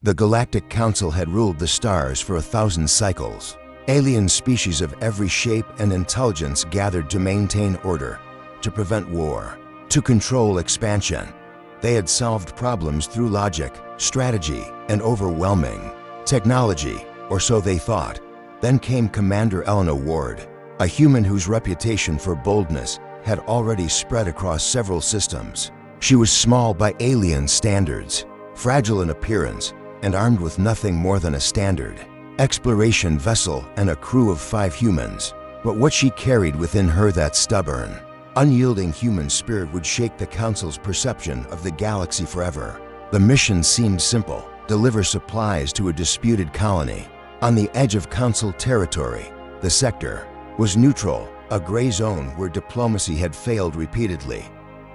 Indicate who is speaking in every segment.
Speaker 1: The Galactic Council had ruled the stars for 1,000 cycles. Alien species of every shape and intelligence gathered to maintain order, to prevent war, to control expansion. They had solved problems through logic, strategy, and overwhelming technology, or so they thought. Then came Commander Elena Ward, a human whose reputation for boldness had already spread across several systems. She was small by alien standards, fragile in appearance, and armed with nothing more than a standard exploration vessel and a crew of 5 humans. But what she carried within her, that stubborn, unyielding human spirit, would shake the Council's perception of the galaxy forever. The mission seemed simple: deliver supplies to a disputed colony. On the edge of Council territory, the sector was neutral, a gray zone where diplomacy had failed repeatedly.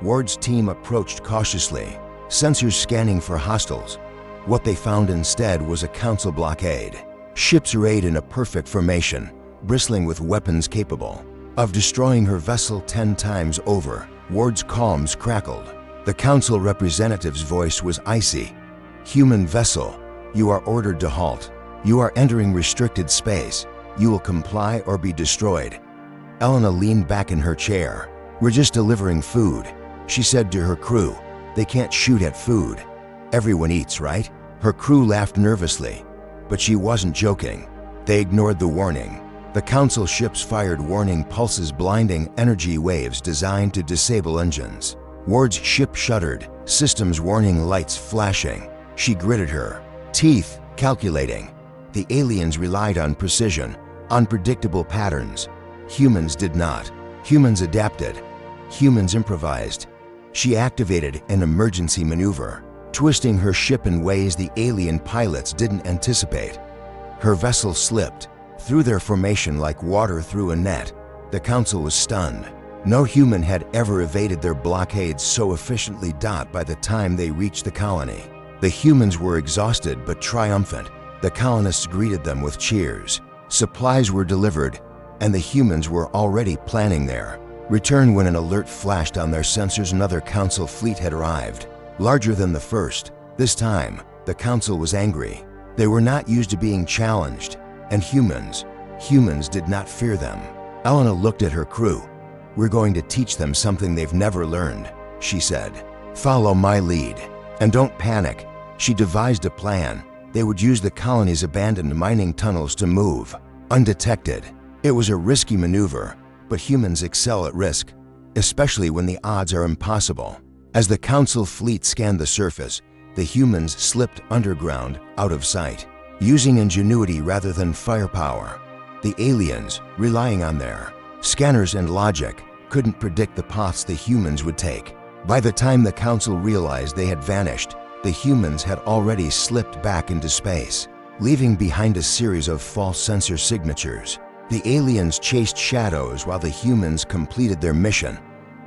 Speaker 1: Ward's team approached cautiously, sensors scanning for hostiles. What they found instead was a Council blockade. Ships arrayed in a perfect formation, bristling with weapons capable of destroying her vessel 10 times over. Ward's comms crackled. The Council representative's voice was icy. "Human vessel, you are ordered to halt. You are entering restricted space. You will comply or be destroyed." Elena leaned back in her chair. "We're just delivering food," she said to her crew. "They can't shoot at food. Everyone eats, right?" Her crew laughed nervously, but she wasn't joking. They ignored the warning. The Council ships fired warning pulses, blinding energy waves designed to disable engines. Ward's ship shuddered, systems warning lights flashing. She gritted her teeth, calculating. The aliens relied on precision, on predictable patterns. Humans did not. Humans adapted. Humans improvised. She activated an emergency maneuver, twisting her ship in ways the alien pilots didn't anticipate. Her vessel slipped through their formation like water through a net. The Council was stunned. No human had ever evaded their blockades so efficiently. By the time they reached the colony, the humans were exhausted but triumphant. The colonists greeted them with cheers. Supplies were delivered, and the humans were already planning their return when an alert flashed on their sensors. Another Council fleet had arrived, larger than the first. This time, the Council was angry. They were not used to being challenged, and humans did not fear them. Elena looked at her crew. "We're going to teach them something they've never learned," she said. "Follow my lead, and don't panic." She devised a plan. They would use the colony's abandoned mining tunnels to move undetected. It was a risky maneuver, but humans excel at risk, especially when the odds are impossible. As the Council fleet scanned the surface, the humans slipped underground, out of sight, using ingenuity rather than firepower. The aliens, relying on their scanners and logic, couldn't predict the paths the humans would take. By the time the Council realized they had vanished, the humans had already slipped back into space, leaving behind a series of false sensor signatures. The aliens chased shadows while the humans completed their mission.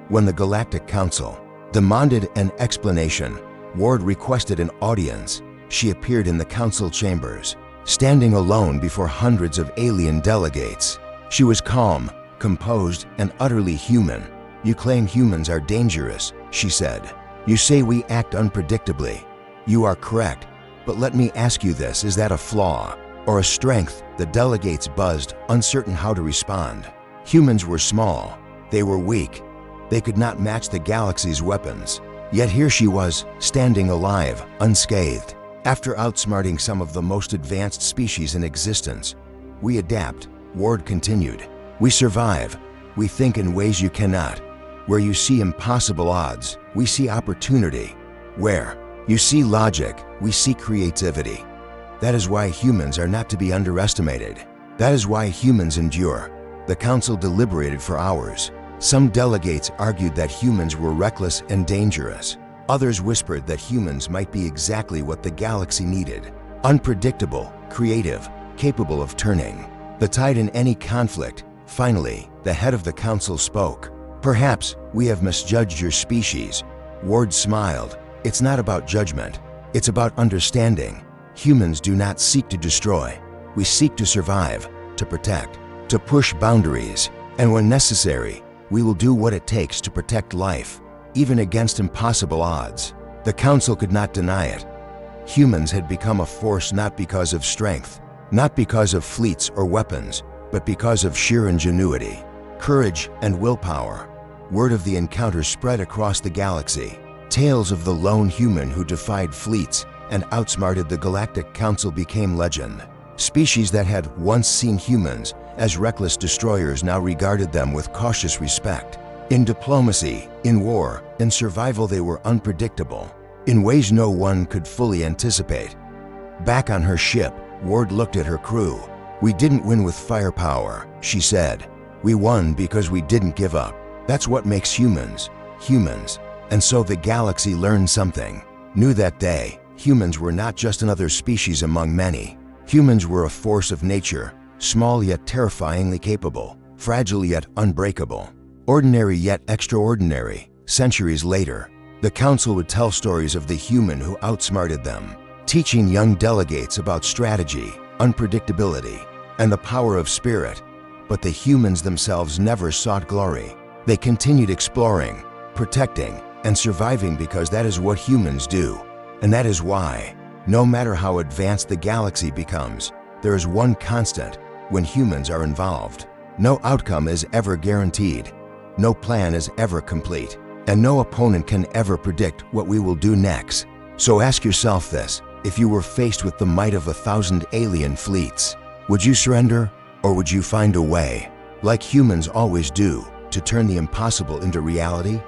Speaker 1: When the Galactic Council demanded an explanation, Ward requested an audience. She appeared in the Council chambers, standing alone before hundreds of alien delegates. She was calm, composed, and utterly human. "You claim humans are dangerous," she said. "You say we act unpredictably. You are correct, but let me ask you this: is that a flaw or a strength?" The delegates buzzed, uncertain how to respond. Humans were small. They were weak. They could not match the galaxy's weapons. Yet here she was, standing alive, unscathed. "After outsmarting some of the most advanced species in existence, we adapt," Ward continued. "We survive. We think in ways you cannot. Where you see impossible odds, we see opportunity. Where you see logic, we see creativity. That is why humans are not to be underestimated. That is why humans endure." The Council deliberated for hours. Some delegates argued that humans were reckless and dangerous. Others whispered that humans might be exactly what the galaxy needed: unpredictable, creative, capable of turning the tide in any conflict. Finally, the head of the Council spoke. "Perhaps we have misjudged your species." Ward smiled. "It's not about judgment. It's about understanding. Humans do not seek to destroy. We seek to survive, to protect, to push boundaries. And when necessary, we will do what it takes to protect life, even against impossible odds." The Council could not deny it. Humans had become a force not because of strength, not because of fleets or weapons, but because of sheer ingenuity, courage, and willpower. Word of the encounter spread across the galaxy. Tales of the lone human who defied fleets and outsmarted the Galactic Council became legend. Species that had once seen humans as reckless destroyers now regarded them with cautious respect. In diplomacy, in war, in survival, they were unpredictable, in ways no one could fully anticipate. Back on her ship, Ward looked at her crew. "We didn't win with firepower," she said. "We won because we didn't give up. That's what makes humans, humans." And so the galaxy learned something new that day. Humans were not just another species among many. Humans were a force of nature, small yet terrifyingly capable, fragile yet unbreakable, ordinary yet extraordinary. Centuries later, the Council would tell stories of the human who outsmarted them, teaching young delegates about strategy, unpredictability, and the power of spirit. But the humans themselves never sought glory. They continued exploring, protecting, and surviving because that is what humans do. And that is why, no matter how advanced the galaxy becomes, there is one constant when humans are involved. No outcome is ever guaranteed, no plan is ever complete, and no opponent can ever predict what we will do next. So ask yourself this: if you were faced with the might of 1,000 alien fleets, would you surrender, or would you find a way, like humans always do, to turn the impossible into reality?